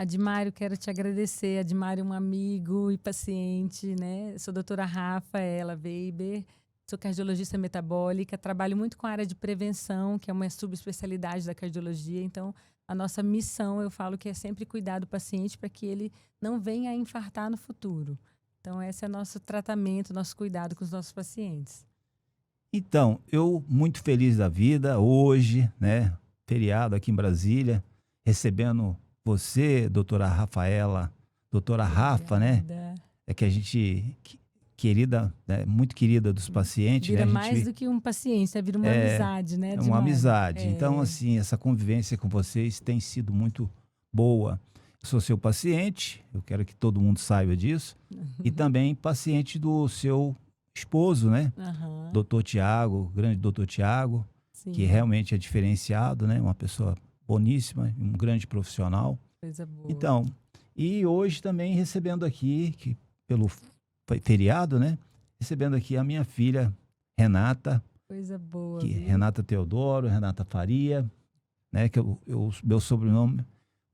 Admário, quero te agradecer. Admário é um amigo e paciente, né? Sou a doutora Rafaela Weber, sou cardiologista metabólica, trabalho muito com a área de prevenção, que é uma subespecialidade da cardiologia. Então, a nossa missão, eu falo que é sempre cuidar do paciente para que ele não venha a infartar no futuro. Então, esse é o nosso tratamento, nosso cuidado com os nossos pacientes. Então, eu muito feliz da vida hoje, né? Feriado aqui em Brasília, recebendo você, doutora Rafaela, doutora Rafa, né? Obrigada. É que a gente, querida, né? Muito querida dos pacientes, né? Vira A mais gente do que um paciente, né? Vira uma amizade, né, é uma Admário? amizade. Então, assim, essa convivência com vocês tem sido muito boa. Eu sou seu paciente, eu quero que todo mundo saiba disso, e também paciente do seu esposo, né? Aham, Doutor Tiago, grande doutor Tiago, que sim, realmente é diferenciado, né? Uma pessoa boníssima, um grande profissional. coisa boa. Então, e hoje também recebendo aqui, que pelo feriado, né? Recebendo aqui a minha filha Renata, Coisa boa, que viu? Renata Teodoro, Renata Faria, né? Que meu sobrenome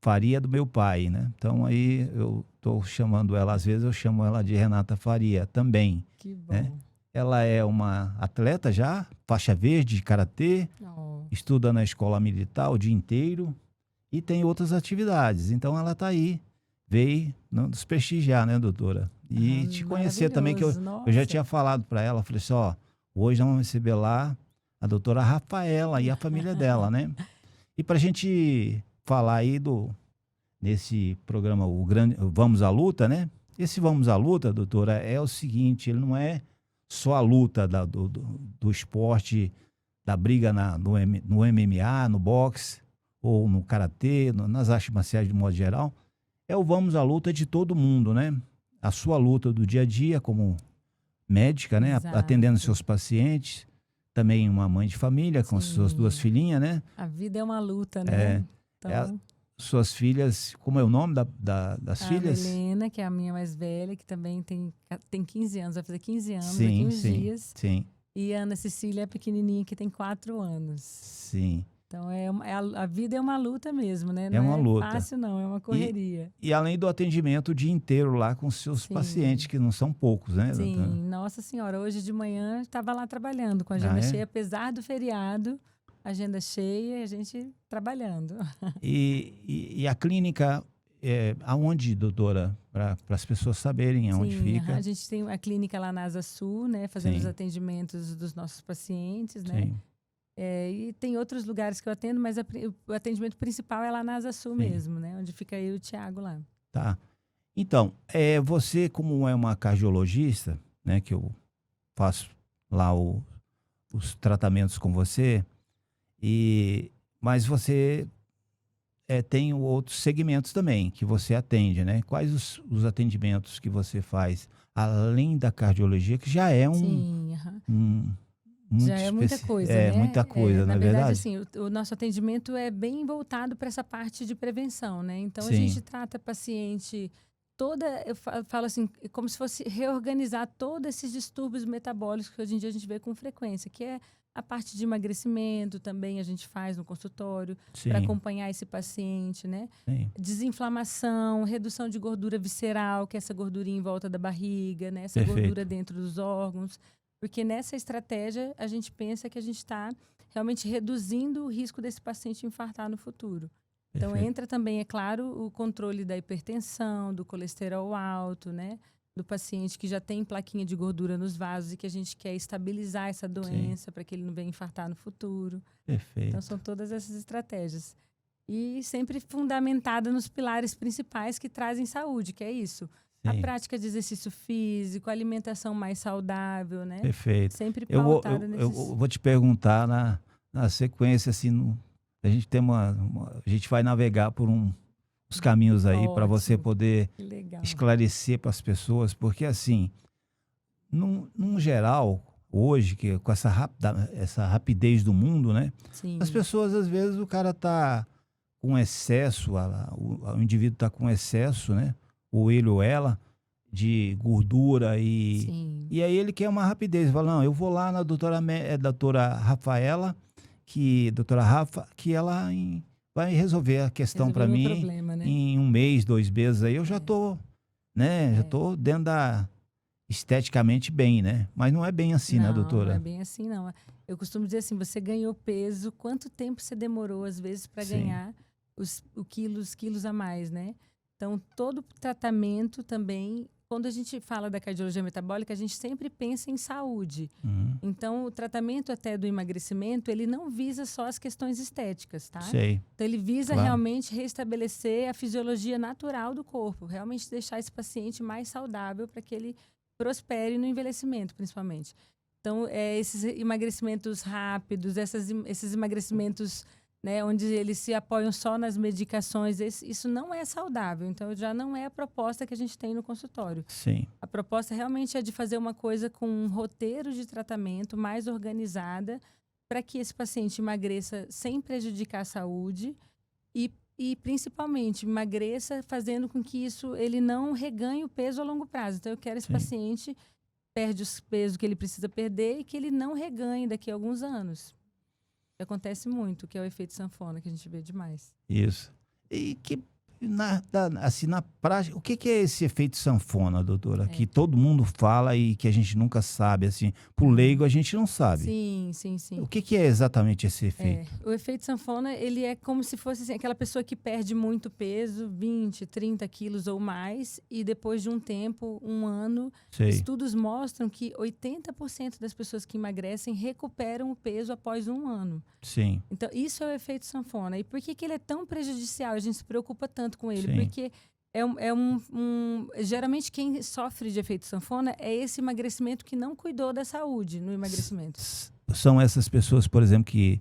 Faria é do meu pai, né? Então aí eu tô chamando ela, às vezes eu chamo ela de Renata Faria também, Que né? bom. Ela é uma atleta já, faixa verde de karatê, Oh, estuda na escola militar o dia inteiro e tem outras atividades. Então ela está aí, veio nos prestigiar, né, doutora? E te conhecer também, que maravilhoso, eu já nossa. tinha falado para ela, falei assim, ó, hoje nós vamos receber lá a doutora Rafaela e a família dela, né? E para a gente falar aí nesse programa, o grande Vamos à Luta, né? Esse Vamos à Luta, doutora, é o seguinte, ele não é só a luta do esporte, da briga no MMA, no boxe, ou no karatê, nas artes marciais de modo geral, é o Vamos à Luta de todo mundo, né? A sua luta do dia a dia como médica, né? Atendendo Exato. seus pacientes, também uma mãe de família com suas duas Sim. filhinhas, né? A vida é uma luta, né? É a- Então, Suas filhas, como é o nome das a Ana filhas? Helena, que é a minha mais velha, que também tem 15 anos, vai fazer 15 anos daqui Sim, uns sim, dias. sim, E a Ana Cecília é pequenininha, que tem 4 anos. sim. Então, a vida é uma luta mesmo, né? É Não uma é luta. fácil, não, é uma E, correria. e além do atendimento o dia inteiro lá com seus pacientes, Sim. que não são poucos, né, doutora? Sim, nossa senhora, hoje de manhã estava lá trabalhando com a Ah, agenda é? cheia, apesar do feriado, agenda cheia, a gente trabalhando. E a clínica, aonde, doutora? Para as pessoas saberem aonde Sim, a fica. gente tem a clínica lá na Asa Sul, né, fazendo os Sim, atendimentos dos nossos pacientes, né? sim, E tem outros lugares que eu atendo, mas o atendimento principal é lá na Asa Sul sim. mesmo, né? Onde fica eu e o Thiago lá. Tá. Então, você, como é uma cardiologista, né, que eu faço lá os tratamentos com você, mas você tem outros segmentos também que você atende, né? Quais os atendimentos que você faz, além da cardiologia, que já é Sim, aham. um Já muito é muita coisa, muita né? coisa, não Na é verdade, verdade? assim, o nosso atendimento é bem voltado para essa parte de prevenção, né? Então, a gente Sim, trata paciente toda, eu falo assim, como se fosse reorganizar todos esses distúrbios metabólicos que hoje em dia a gente vê com frequência, que é a parte de emagrecimento também a gente faz no consultório para sim, acompanhar esse paciente, né? sim, Desinflamação, redução de gordura visceral, que é essa gordurinha em volta da barriga, né? Essa gordura perfeito. dentro dos órgãos. Porque nessa estratégia a gente pensa que a gente está realmente reduzindo o risco desse paciente infartar no futuro. Então Perfeito. entra também, é claro, o controle da hipertensão, do colesterol alto, né? Do paciente que já tem plaquinha de gordura nos vasos e que a gente quer estabilizar essa Sim, doença para que ele não venha infartar no futuro. Então perfeito. são todas essas estratégias. E sempre fundamentada nos pilares principais que trazem saúde, que é isso. A Sim, prática de exercício físico, alimentação mais saudável, né? perfeito. Sempre Eu vou, pautada eu nesses. vou te perguntar na sequência, assim, a gente tem a gente vai navegar por uns caminhos aí para você Ótimo, poder que legal. esclarecer para as pessoas, porque assim, num geral, hoje, que com essa rapidez do mundo, né? As Sim, pessoas, às vezes, o cara tá com excesso, o indivíduo tá com excesso, né? Ou ele ou ela, de gordura sim, e aí ele quer uma rapidez. Fala, não, eu vou lá na doutora Rafaela, doutora Rafa, que ela vai resolver a questão para Resolveu o mim problema, né? em 1 mês, 2 meses aí eu já É. tô, né? Já tô dentro da esteticamente bem, né? Mas não é bem assim, né, Não é doutora? bem assim, não. Eu costumo dizer assim, você ganhou peso, quanto tempo você demorou, às vezes, para Sim. ganhar os quilos a mais, né? Então, todo tratamento também, quando a gente fala da cardiologia metabólica, a gente sempre pensa em saúde. Uhum. Então, o tratamento até do emagrecimento, ele não visa só as questões estéticas, tá? Sei. Então, ele visa Claro. realmente restabelecer a fisiologia natural do corpo, realmente deixar esse paciente mais saudável para que ele prospere no envelhecimento, principalmente. Então, esses emagrecimentos rápidos, esses emagrecimentos, né, onde eles se apoiam só nas medicações, isso não é saudável. Então, já não é a proposta que a gente tem no consultório. Sim. A proposta realmente é de fazer uma coisa com um roteiro de tratamento mais organizada para que esse paciente emagreça sem prejudicar a saúde e principalmente emagreça fazendo com que ele não reganhe o peso a longo prazo. Então eu quero esse Sim. paciente perde os pesos que ele precisa perder e que ele não reganhe daqui a alguns anos. Acontece muito, que é o efeito sanfona, que a gente vê demais. Isso. E que assim, na prática, o que é esse efeito sanfona, doutora? Que todo mundo fala e que a gente nunca sabe, assim, pro leigo a gente não sabe. Sim, sim, sim. O que é exatamente esse efeito? O efeito sanfona, ele é como se fosse assim, aquela pessoa que perde muito peso, 20, 30 quilos ou mais, e depois de um tempo, 1 ano, Sei. estudos mostram que 80% das pessoas que emagrecem recuperam o peso após 1 ano. Sim. Então, isso é o efeito sanfona. E por que ele é tão prejudicial? A gente se preocupa tanto com ele. Sim. Porque geralmente quem sofre de efeito sanfona é esse emagrecimento que não cuidou da saúde no emagrecimento. São essas pessoas, por exemplo, que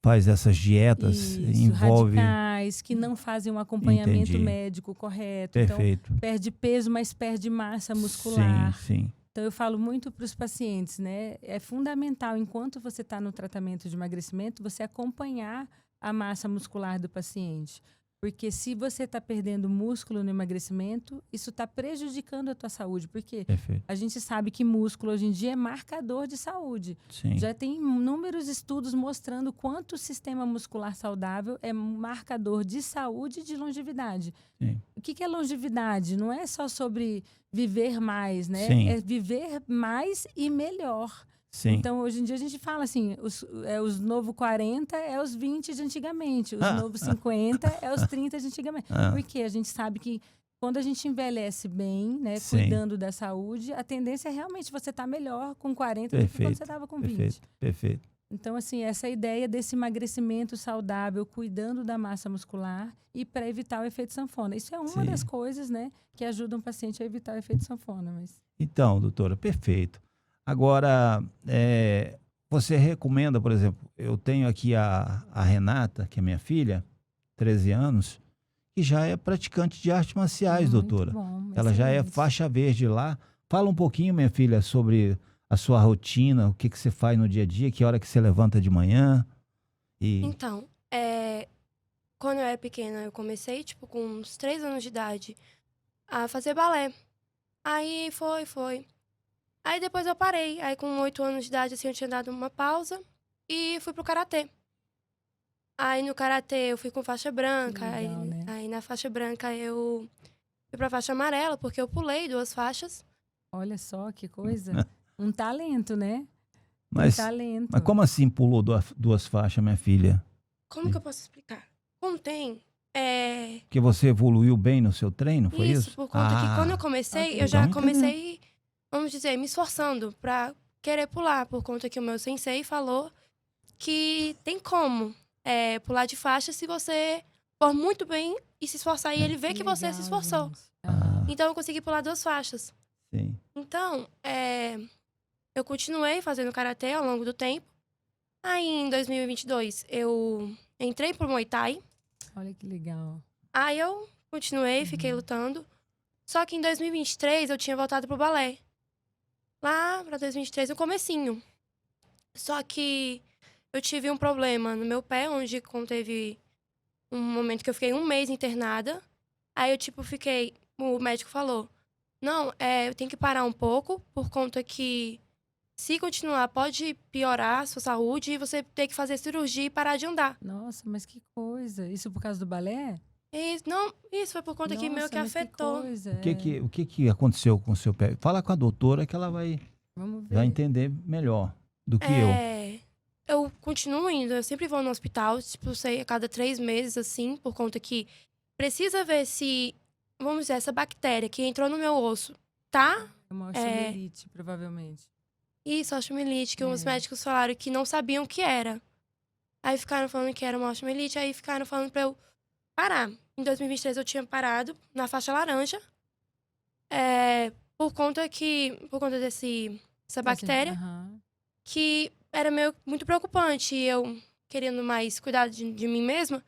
faz essas dietas, envolve... radicais, que não fazem um acompanhamento Entendi. médico correto. Perfeito. Então, perde peso, mas perde massa muscular. Sim. Então, eu falo muito para os pacientes, né? É fundamental, enquanto você está no tratamento de emagrecimento, você acompanhar a massa muscular do paciente. Porque se você está perdendo músculo no emagrecimento, isso está prejudicando a tua saúde. Porque Perfeito. a gente sabe que músculo hoje em dia é marcador de saúde. Sim. Já tem inúmeros estudos mostrando quanto o sistema muscular saudável é marcador de saúde e de longevidade. Sim. O que é longevidade? Não é só sobre viver mais, né? Sim. É viver mais e melhor. Sim. Então, hoje em dia, a gente fala assim, os novo 40 é os 20 de antigamente, os novo 50 é os 30 de antigamente. Porque a gente sabe que quando a gente envelhece bem, né, Sim. cuidando da saúde, a tendência é realmente você estar melhor com 40 do que quando você estava com 20. Perfeito. Então, assim, essa ideia desse emagrecimento saudável, cuidando da massa muscular e para evitar o efeito sanfona. Isso é uma das coisas, né, que ajudam o paciente a evitar o efeito sanfona. Então, doutora, perfeito. Agora, você recomenda, por exemplo, eu tenho aqui a Renata, que é minha filha, 13 anos, que já é praticante de artes marciais, doutora. Bom, ela já é faixa verde lá. Fala um pouquinho, minha filha, sobre a sua rotina, o que você faz no dia a dia, que hora que você levanta de manhã. Então, quando eu era pequena, eu comecei, com uns 3 anos de idade, a fazer balé. Aí foi. Aí depois eu parei. Aí com 8 anos de idade, assim, eu tinha dado uma pausa e fui pro karatê. Aí no karatê eu fui com faixa branca. Legal, né? Aí na faixa branca eu fui pra faixa amarela, porque eu pulei 2 faixas. Olha só que coisa. Um talento, né? Mas como assim pulou 2 faixas, minha filha? Como que eu posso explicar? Como tem... Porque você evoluiu bem no seu treino, foi isso? Por conta que quando eu comecei, eu já comecei, vamos dizer, me esforçando pra querer pular. Por conta que o meu sensei falou que tem como pular de faixa se você for muito bem e se esforçar. E ele vê que você se esforçou. Então eu consegui pular 2 faixas. Sim. Então, eu continuei fazendo karatê ao longo do tempo. Aí em 2022 eu entrei pro Muay Thai. Olha que legal. Aí eu continuei, fiquei lutando. Só que em 2023 eu tinha voltado pro balé. Lá pra 2023, no comecinho. Só que eu tive um problema no meu pé, onde teve um momento que eu fiquei 1 mês internada. Aí eu, o médico falou, não, eu tenho que parar um pouco, por conta que se continuar, pode piorar a sua saúde e você ter que fazer cirurgia e parar de andar. Nossa, mas que coisa. Isso por causa do balé? Não, isso foi por conta que meio Nossa, que mas afetou. coisa. O que que aconteceu com o seu pé? Fala com a doutora que ela vai Vamos ver. entender melhor do que eu. Eu continuo indo, eu sempre vou no hospital, tipo, sei, a cada 3 meses, assim, por conta que precisa ver se, vamos dizer, essa bactéria que entrou no meu osso, tá? É uma osteomielite, provavelmente. Isso, osteomielite, que os É. médicos falaram que não sabiam o que era. Aí ficaram falando que era uma osteomielite, aí ficaram falando pra eu parar. Em 2023 eu tinha parado na faixa laranja, por conta dessa bactéria, Aham. que era muito preocupante. E eu, querendo mais cuidar de mim mesma,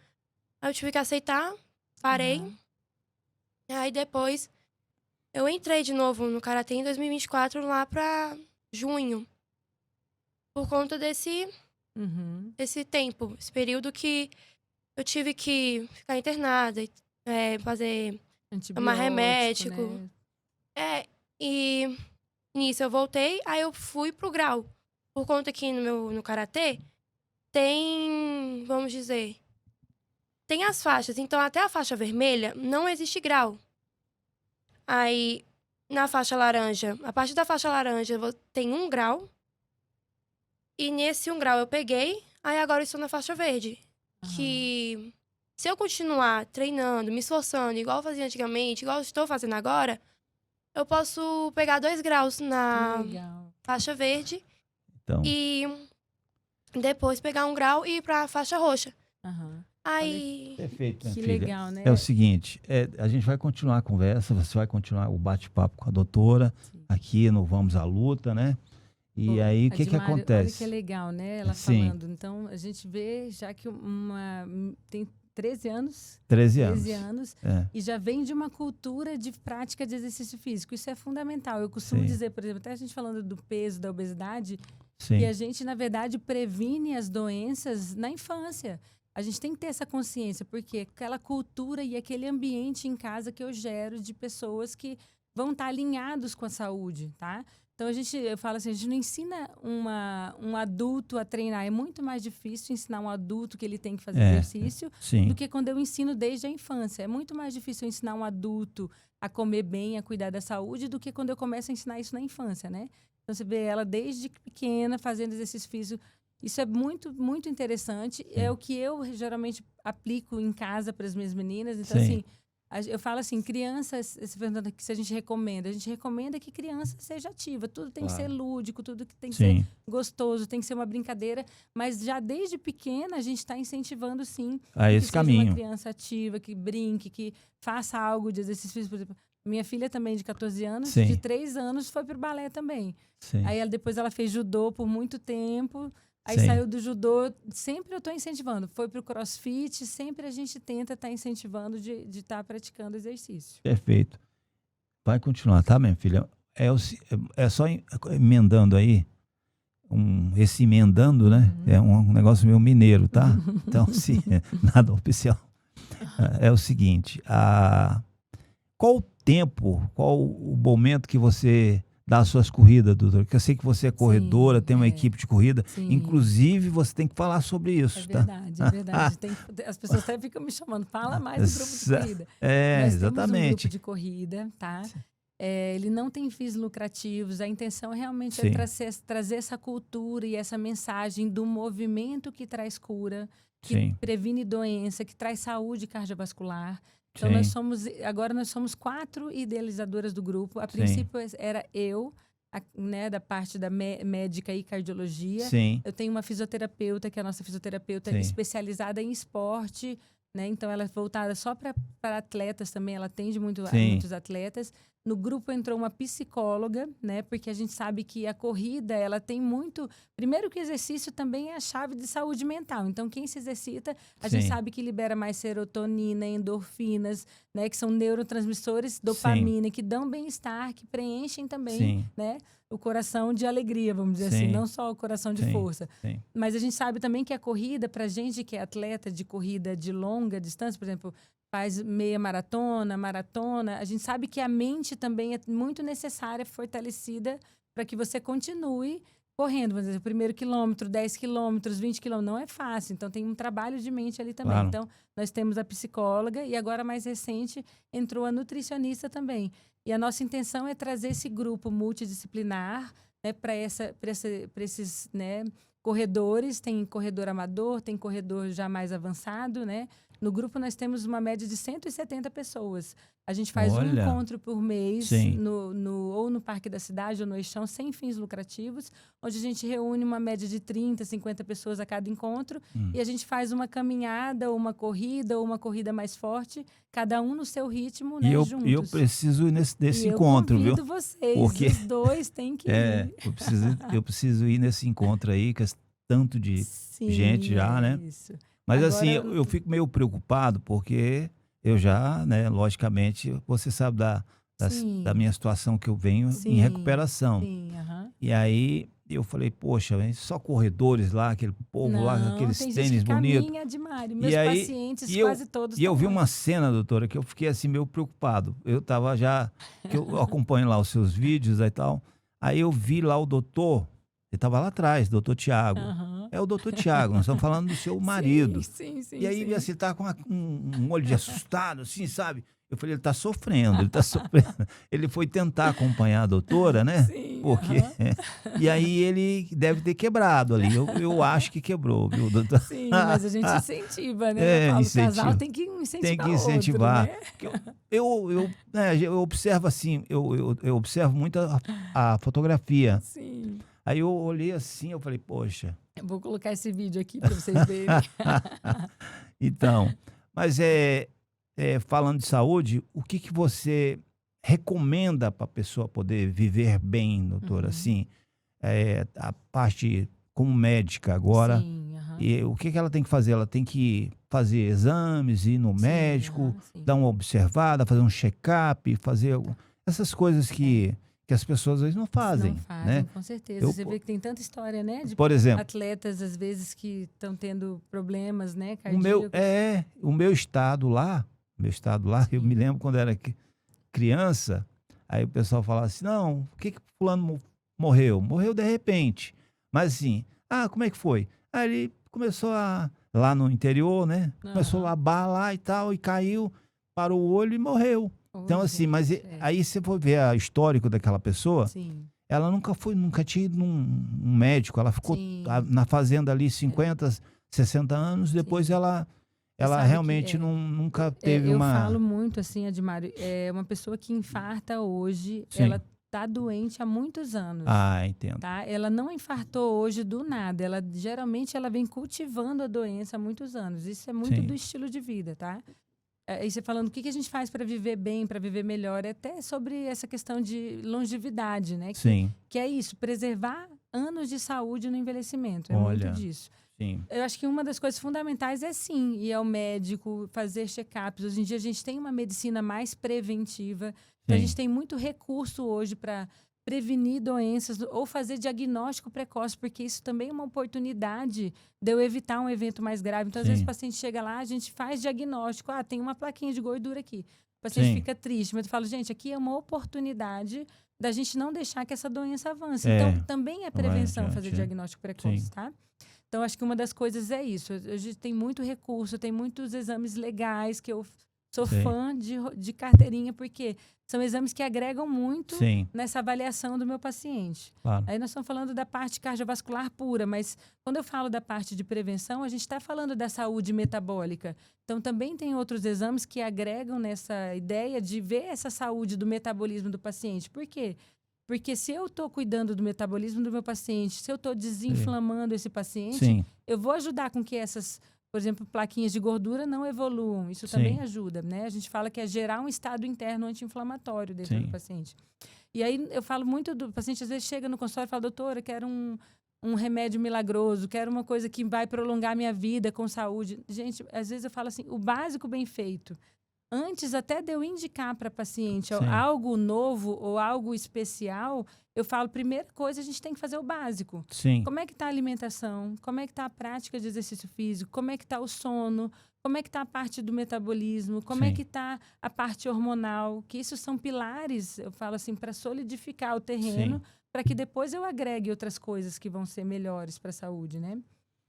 aí eu tive que aceitar, parei. Aham. Aí depois eu entrei de novo no Karatê em 2024, lá pra junho. Por conta desse Uhum. tempo, esse período que eu tive que ficar internada, fazer tomar Antibiótico, remédico. né? E nisso eu voltei, aí eu fui pro grau. Por conta que no Karatê tem, vamos dizer, tem as faixas. Então, até a faixa vermelha, não existe grau. Aí, na faixa laranja, a partir da faixa laranja tem 1 grau. E nesse 1 grau eu peguei, aí agora eu estou na faixa verde. Aham. Que se eu continuar treinando, me esforçando, igual eu fazia antigamente, igual eu estou fazendo agora, eu posso pegar 2 graus na Que legal. faixa verde Então, e depois pegar 1 grau e ir pra faixa roxa. Aham. Aí, perfeito, minha Que filha. legal, né? É o seguinte, a gente vai continuar a conversa, você vai continuar o bate-papo com a doutora, Sim. aqui no Vamos à Luta, né? E Pô, aí, o a que que Dimário, olha que acontece? legal, né? Ela Sim. falando. Então, a gente vê já que tem 13 anos. 13 anos. 13 anos. É, E já vem de uma cultura de prática de exercício físico. Isso é fundamental. Eu costumo Sim. dizer, por exemplo, até a gente falando do peso, da obesidade, sim, que a gente, na verdade, previne as doenças na infância. A gente tem que ter essa consciência, porque aquela cultura e aquele ambiente em casa que eu gero de pessoas que vão estar alinhados com a saúde, tá? Então, eu falo assim, a gente não ensina um adulto a treinar. É muito mais difícil ensinar um adulto que ele tem que fazer exercício sim, do que quando eu ensino desde a infância. É muito mais difícil eu ensinar um adulto a comer bem, a cuidar da saúde, do que quando eu começo a ensinar isso na infância, né? Então, você vê ela desde pequena fazendo exercício físico. Isso é muito, muito interessante. É o que eu geralmente aplico em casa para as minhas meninas. Então, Sim. assim, eu falo assim, crianças, se perguntando aqui se a gente recomenda que criança seja ativa. Tudo tem que ser Claro. lúdico, tudo que tem que sim. ser gostoso, tem que ser uma brincadeira. Mas já desde pequena a gente está incentivando, sim, A que esse seja caminho. uma criança ativa, que brinque, que faça algo de exercício físico. Por exemplo, minha filha também, de 14 anos, Sim. de 3 anos, foi pro balé também. Sim. Aí depois ela fez judô por muito tempo. Aí Sim. saiu do judô, sempre eu estou incentivando. Foi pro crossfit, sempre a gente tenta estar incentivando de estar praticando exercício. Perfeito. Vai continuar, tá, minha filha? É só emendando aí, esse emendando, né? É um negócio meio mineiro, tá? Então, se nada oficial. É o seguinte, qual o tempo, qual o momento que você dá as suas corridas, doutor? Porque eu sei que você é corredora, Sim, tem uma equipe de corrida. Sim. Inclusive, você tem que falar sobre isso, É tá? verdade, é verdade. As pessoas até ficam me chamando, fala mais do grupo de corrida. É, Nós exatamente. temos um grupo de corrida, tá? Ele não tem fins lucrativos, a intenção realmente é trazer essa cultura e essa mensagem do movimento que traz cura, que previne doença, que traz saúde cardiovascular. Então, agora nós somos 4 idealizadoras do grupo. A princípio era eu, né, da parte da médica e cardiologia. Sim. Eu tenho uma fisioterapeuta, que é a nossa fisioterapeuta especializada em esporte, né? Então, ela é voltada só para atletas também, ela atende muitos atletas. No grupo entrou uma psicóloga, né? Porque a gente sabe que a corrida, ela tem muito... Primeiro que o exercício também é a chave de saúde mental. Então, quem se exercita, a gente sabe que libera mais serotonina, endorfinas, né? Que são neurotransmissores, dopamina, que dão bem-estar, que preenchem também, né? O coração de alegria, vamos dizer assim. Não só o coração de força. Sim. Mas a gente sabe também que a corrida, pra gente que é atleta de corrida de longa distância, por exemplo... faz meia maratona, a gente sabe que a mente também é muito necessária, fortalecida para que você continue correndo. Vamos dizer, o primeiro quilômetro, 10 quilômetros, 20 quilômetros, não é fácil. Então, tem um trabalho de mente ali também. Claro. Então, nós temos a psicóloga e agora, mais recente, entrou a nutricionista também. E a nossa intenção é trazer esse grupo multidisciplinar, né, para esses, né, corredores. Tem corredor amador, tem corredor já mais avançado, né? No grupo nós temos uma média de 170 pessoas. A gente faz um encontro por mês ou no Parque da Cidade ou no Eixão, sem fins lucrativos, onde a gente reúne uma média de 30, 50 pessoas a cada encontro e a gente faz uma caminhada ou uma corrida mais forte, cada um no seu ritmo, né, juntos. E eu preciso ir nesse encontro, viu? Eu convido vocês, porque os dois têm que ir. Eu preciso ir nesse encontro aí, que é tanto de gente já, né? Isso. Mas Agora, assim, eu fico meio preocupado, porque eu já, né, logicamente, você sabe da minha situação, que eu venho em recuperação. E aí eu falei, poxa, só corredores lá, aquele povo lá, com aqueles tênis bonitos. Meus pacientes, quase todos. E eu vi uma cena, doutora, que eu fiquei assim meio preocupado. Eu tava já, que eu acompanho lá os seus vídeos e tal. Aí eu vi lá o doutor, ele estava lá atrás, doutor Tiago. É o doutor Tiago, nós estamos falando do seu marido. Sim. E aí, assim, ele tá com um olho de assustado, assim, sabe? Eu falei, ele tá sofrendo, ele tá sofrendo. Ele foi tentar acompanhar a doutora, né? Sim. Porque, e aí ele deve ter quebrado ali. Eu acho que quebrou, viu, doutor? Sim, mas a gente incentiva, né? O casal tem que incentivar. Tem que incentivar. Outro, né? Eu observo assim, eu observo muito a fotografia. Sim. Aí eu olhei assim, eu falei, poxa. Eu vou colocar esse vídeo aqui para vocês verem. Então, mas falando de saúde, o que você recomenda para a pessoa poder viver bem, doutora? Assim, a parte como médica agora. Sim, e o que ela tem que fazer? Ela tem que fazer exames, ir no médico, dar uma observada, fazer um check-up, fazer essas coisas que as pessoas às vezes não fazem. Não fazem, né? Com certeza. Você vê que tem tanta história, né? De por exemplo, atletas, às vezes, que estão tendo problemas, né? Cardíacos. O meu estado lá, eu me lembro quando era criança, aí o pessoal falava assim, não, por que fulano morreu? Morreu de repente. Mas assim, como é que foi? Aí ele começou lá no interior, né? Começou a labar lá e tal, e caiu, parou o olho e morreu. Então, assim, mas aí você for ver o histórico daquela pessoa, ela nunca tinha ido num médico, ela ficou na fazenda ali 50, 60 anos, depois ela realmente nunca teve uma... Eu falo muito assim, Admário, uma pessoa que infarta hoje, ela tá doente há muitos anos. Entendo. Tá? Ela não infartou hoje do nada, geralmente ela vem cultivando a doença há muitos anos. Isso é muito do estilo de vida, tá? Aí você falando o que a gente faz para viver bem, para viver melhor, é até sobre essa questão de longevidade, né? Que é isso, preservar anos de saúde no envelhecimento. É muito disso. Sim. Eu acho que uma das coisas fundamentais é ir ao médico, fazer check-ups. Hoje em dia a gente tem uma medicina mais preventiva. Então a gente tem muito recurso hoje para prevenir doenças ou fazer diagnóstico precoce, porque isso também é uma oportunidade de eu evitar um evento mais grave. Então, às vezes o paciente chega lá, a gente faz diagnóstico. Tem uma plaquinha de gordura aqui. O paciente fica triste, mas eu falo, gente, aqui é uma oportunidade da gente não deixar que essa doença avance. Então, também é prevenção fazer diagnóstico precoce, tá? Então, acho que uma das coisas é isso. A gente tem muito recurso, tem muitos exames legais que eu sou fã de carteirinha, porque são exames que agregam muito nessa avaliação do meu paciente. Claro. Aí nós estamos falando da parte cardiovascular pura, mas quando eu falo da parte de prevenção, a gente está falando da saúde metabólica. Então, também tem outros exames que agregam nessa ideia de ver essa saúde do metabolismo do paciente. Por quê? Porque se eu estou cuidando do metabolismo do meu paciente, se eu estou desinflamando esse paciente, eu vou ajudar com que essas... Por exemplo, plaquinhas de gordura não evoluam. Isso também ajuda, né? A gente fala que é gerar um estado interno anti-inflamatório dentro do paciente. E aí eu falo muito do paciente, às vezes chega no consultório e fala, doutora, quero um remédio milagroso, quero uma coisa que vai prolongar minha vida com saúde. Gente, às vezes eu falo assim, o básico bem feito. Antes até de eu indicar para paciente algo novo ou algo especial, eu falo, primeira coisa, a gente tem que fazer o básico. Como é que está a alimentação? Como é que está a prática de exercício físico? Como é que está o sono? Como é que está a parte do metabolismo? Como é que está a parte hormonal? Que isso são pilares, eu falo assim, para solidificar o terreno, para que depois eu agregue outras coisas que vão ser melhores para a saúde, né?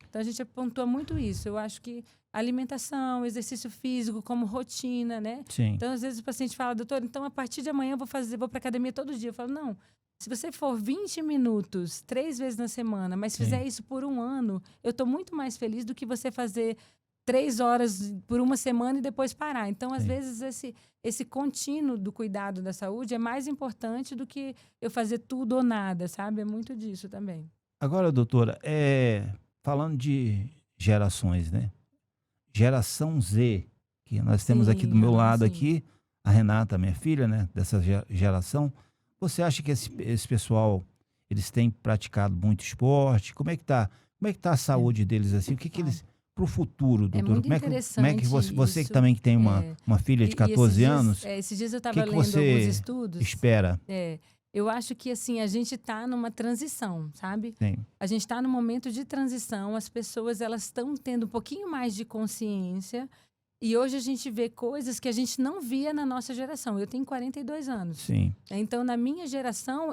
Então, a gente pontua muito isso. Eu acho que alimentação, exercício físico como rotina, né? Sim. Então, às vezes o paciente fala, doutor, então a partir de amanhã eu vou para academia todo dia. Eu falo, não, se você for 20 minutos, 3 vezes na semana, mas Sim. fizer isso por um ano, eu estou muito mais feliz do que você fazer 3 horas por uma semana e depois parar. Então, às Sim. vezes, esse contínuo do cuidado da saúde é mais importante do que eu fazer tudo ou nada, sabe? É muito disso também. Agora, doutora, falando de gerações, né? Geração Z, que nós temos aqui do meu lado aqui, a Renata, minha filha, né? Dessa geração. Você acha que esse pessoal, eles têm praticado muito esporte? Como é que tá a saúde deles assim? O que eles para o futuro, doutora? Muito como é que você isso. que também que tem uma filha de 14 anos, esses dias eu estava que lendo você alguns estudos. espera? Eu acho que assim, a gente está numa transição, sabe? Sim. A gente está num momento de transição, as pessoas elas estão tendo um pouquinho mais de consciência e hoje a gente vê coisas que a gente não via na nossa geração. Eu tenho 42 anos. Sim. Então, na minha geração,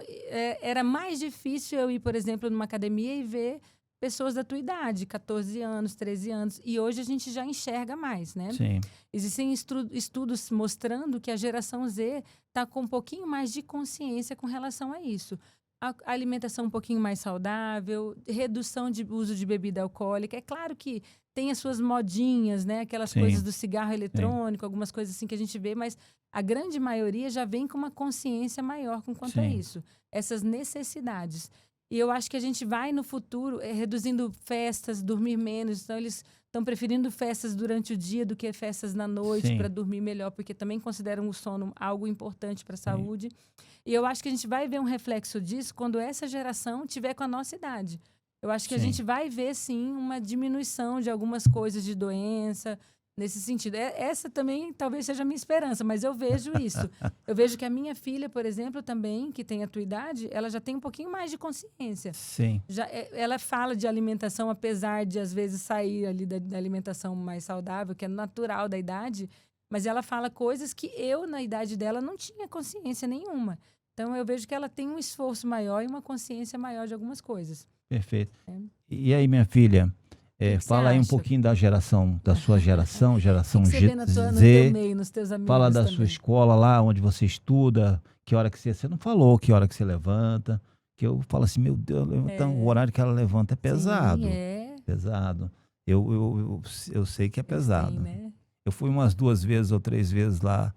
era mais difícil eu ir, por exemplo, numa academia e ver pessoas da tua idade, 14 anos, 13 anos. E hoje a gente já enxerga mais, né? Sim. Existem estudos mostrando que a geração Z está com um pouquinho mais de consciência com relação a isso. A alimentação um pouquinho mais saudável, redução de uso de bebida alcoólica. É claro que tem as suas modinhas, né? Aquelas Sim. coisas do cigarro eletrônico, algumas coisas assim que a gente vê, mas a grande maioria já vem com uma consciência maior com quanto a Sim. isso. Essas necessidades. E eu acho que a gente vai no futuro reduzindo festas, dormir menos. Então, eles estão preferindo festas durante o dia do que festas na noite para dormir melhor, porque também consideram o sono algo importante para a saúde. E eu acho que a gente vai ver um reflexo disso quando essa geração tiver com a nossa idade. Eu acho que a gente vai ver, sim, uma diminuição de algumas coisas de doença, nesse sentido. Essa também talvez seja a minha esperança, mas eu vejo isso. Eu vejo que a minha filha, por exemplo, também, que tem a tua idade, ela já tem um pouquinho mais de consciência. Sim. Ela fala de alimentação, apesar de, às vezes, sair ali da alimentação mais saudável, que é natural da idade, mas ela fala coisas que eu, na idade dela, não tinha consciência nenhuma. Então, eu vejo que ela tem um esforço maior e uma consciência maior de algumas coisas. Perfeito. E aí, minha filha, fala aí um pouquinho da sua geração você Z. vê no teu meio, nos teus amigos Fala da também. sua escola lá, onde você estuda, que hora que você não falou, que hora que você levanta, que eu falo assim, meu Deus, então, o horário que ela levanta é pesado. Sim, pesado. Eu sei que é pesado. Sim, né? Eu fui umas 2 vezes ou 3 vezes lá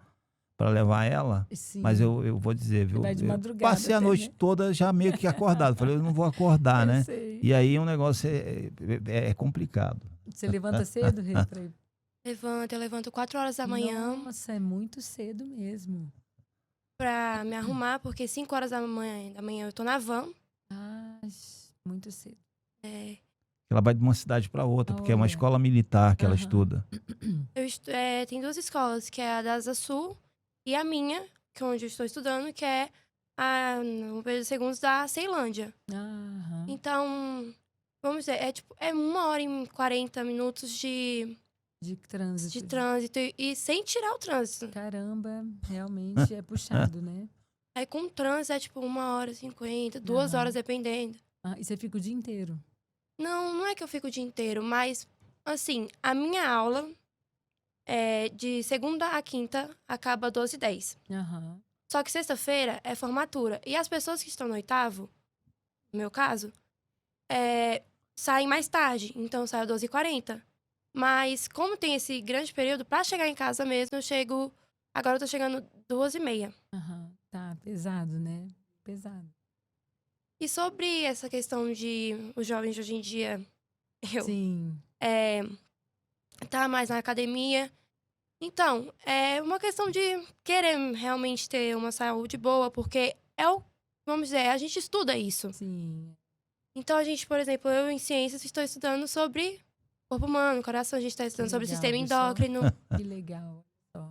para levar ela, Sim. mas eu vou dizer, viu? Vai de Eu madrugada passei a até, noite né? toda já meio que acordado. Falei, eu não vou acordar, né? Sei. E aí o negócio é complicado. Você levanta cedo, Rê, pra ir? Eu levanto 4 horas da manhã Nossa, é muito cedo mesmo. pra me arrumar, porque 5 horas da manhã eu tô na van. Ah, muito cedo. Ela vai de uma cidade para outra, porque é uma Olha. escola militar que ela estuda. Tem 2 escolas, que é a da Asa Sul e a minha, que é onde eu estou estudando, que é no período segundos da Ceilândia. Aham. Então, vamos dizer, é 1 hora e 40 minutos de De trânsito e sem tirar o trânsito. Caramba, realmente é puxado, né? Aí com o trânsito é 1 hora e 50, 2 horas dependendo. Ah, e você fica o dia inteiro? Não é que eu fico o dia inteiro, mas, assim, a minha aula de segunda a quinta acaba 12h10. Aham. Só que sexta-feira é formatura. E as pessoas que estão no 8º, no meu caso, saem mais tarde. Então, saio 12h40. Mas, como tem esse grande período, pra chegar em casa mesmo, eu chego... Agora eu tô chegando 2h30. Aham. Tá, pesado, né? Pesado. E sobre essa questão de os jovens de hoje em dia, Sim. tá mais na academia. Então, é uma questão de querer realmente ter uma saúde boa, porque vamos dizer, a gente estuda isso. Sim. Então, a gente, por exemplo, eu em ciências estou estudando sobre corpo humano, coração, a gente está estudando sobre o legal, sistema pessoal. endócrino. Que legal. Só.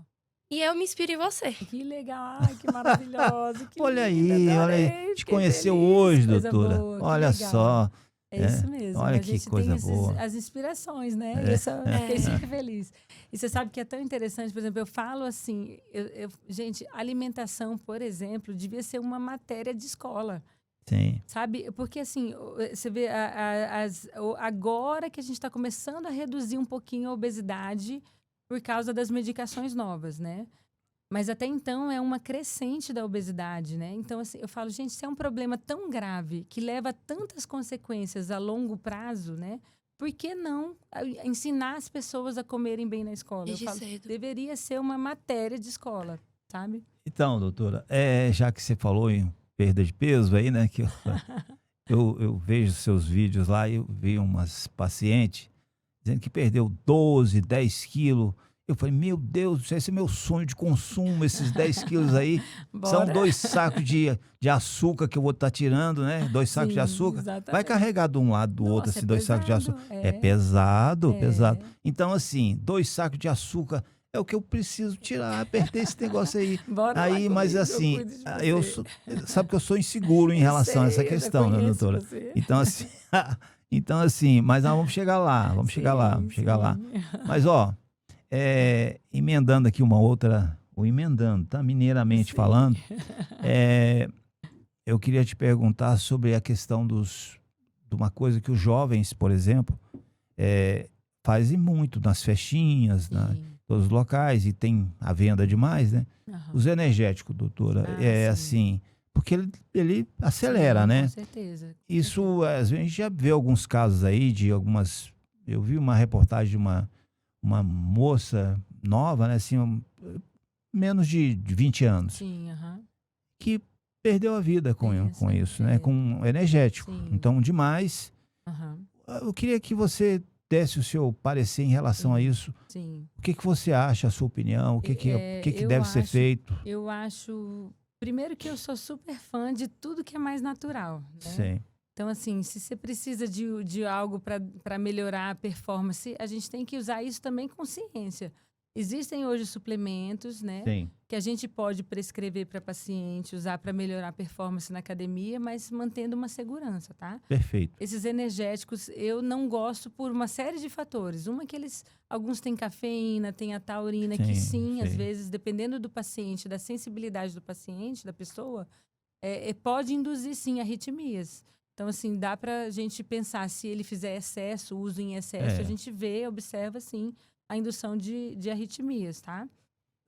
E eu me inspiro em você. Que legal. Ai, que maravilhoso. Que Olha linda, aí, adorei, te fiquei conheceu feliz, hoje, coisa doutora. boa, que Olha legal. só. É isso mesmo. Olha a que gente coisa tem boa. as inspirações, né? E eu fiquei super feliz. E você sabe que é tão interessante, por exemplo, eu falo assim, gente, alimentação, por exemplo, devia ser uma matéria de escola. Sim. Sabe? Porque assim, você vê agora que a gente está começando a reduzir um pouquinho a obesidade por causa das medicações novas, né? Mas até então é uma crescente da obesidade, né? Então, assim, eu falo, gente, se é um problema tão grave que leva a tantas consequências a longo prazo, né? Por que não ensinar as pessoas a comerem bem na escola? Eu Desde falo, cedo. deveria ser uma matéria de escola, sabe? Então, doutora, já que você falou em perda de peso aí, né? Que eu vejo seus vídeos lá e eu vi umas pacientes dizendo que perdeu 12, 10 quilos. Eu falei, meu Deus, esse é meu sonho de consumo, esses 10 quilos aí. São Bora. 2 sacos de açúcar que eu vou estar tirando, né? 2 sacos de Sim, açúcar. Vai exatamente. carregar de um lado do outro, Nossa, assim, 2 sacos de açúcar. pesado, É pesado, é. pesado. Então, assim, 2 sacos de açúcar é o que eu preciso tirar, perder esse negócio aí. Bora Aí, lá mas comigo, assim, eu cuido de eu você. sou, sabe que eu sou inseguro em Eu relação a essa sei, eu já questão, né, conheço doutora? você. Então, assim, então, assim, mas nós vamos chegar lá, vamos chegar lá, vamos chegar lá. Sim. Mas, ó, emendando aqui uma outra, ou emendando, tá? Mineiramente Sim. falando, eu queria te perguntar sobre a questão de uma coisa que os jovens, por exemplo, fazem muito nas festinhas, Sim. todos os locais, e tem a venda demais, né? Aham. Os energéticos, doutora, Ah, sim. assim, porque ele acelera, Sim, né? com certeza. Isso, às vezes, a gente já vê alguns casos aí de algumas. Eu vi uma reportagem de uma moça nova, né? Assim, menos de 20 anos, Sim, aham. que perdeu a vida com Pensa, isso, né? Com energético. Sim. Então, demais. Aham. Eu queria que você desse o seu parecer em relação a Sim. isso. Sim. O que você acha, a sua opinião? O que eu deve ser acho- feito? Eu acho. Primeiro que eu sou super fã de tudo que é mais natural, né? Sim, Então, assim, se você precisa de algo para melhorar a performance, a gente tem que usar isso também com ciência. Existem hoje suplementos, né? sim, Que a gente pode prescrever para paciente, usar para melhorar a performance na academia, mas mantendo uma segurança, tá? perfeito. Esses energéticos eu não gosto por uma série de fatores. Uma que alguns têm cafeína, tem a taurina, que sim, às Sim. vezes, dependendo do paciente, da sensibilidade do paciente, da pessoa, pode induzir sim arritmias. Então, assim, dá para a gente pensar, se ele fizer excesso, uso em excesso, a gente vê, observa, sim, a indução de arritmias, tá?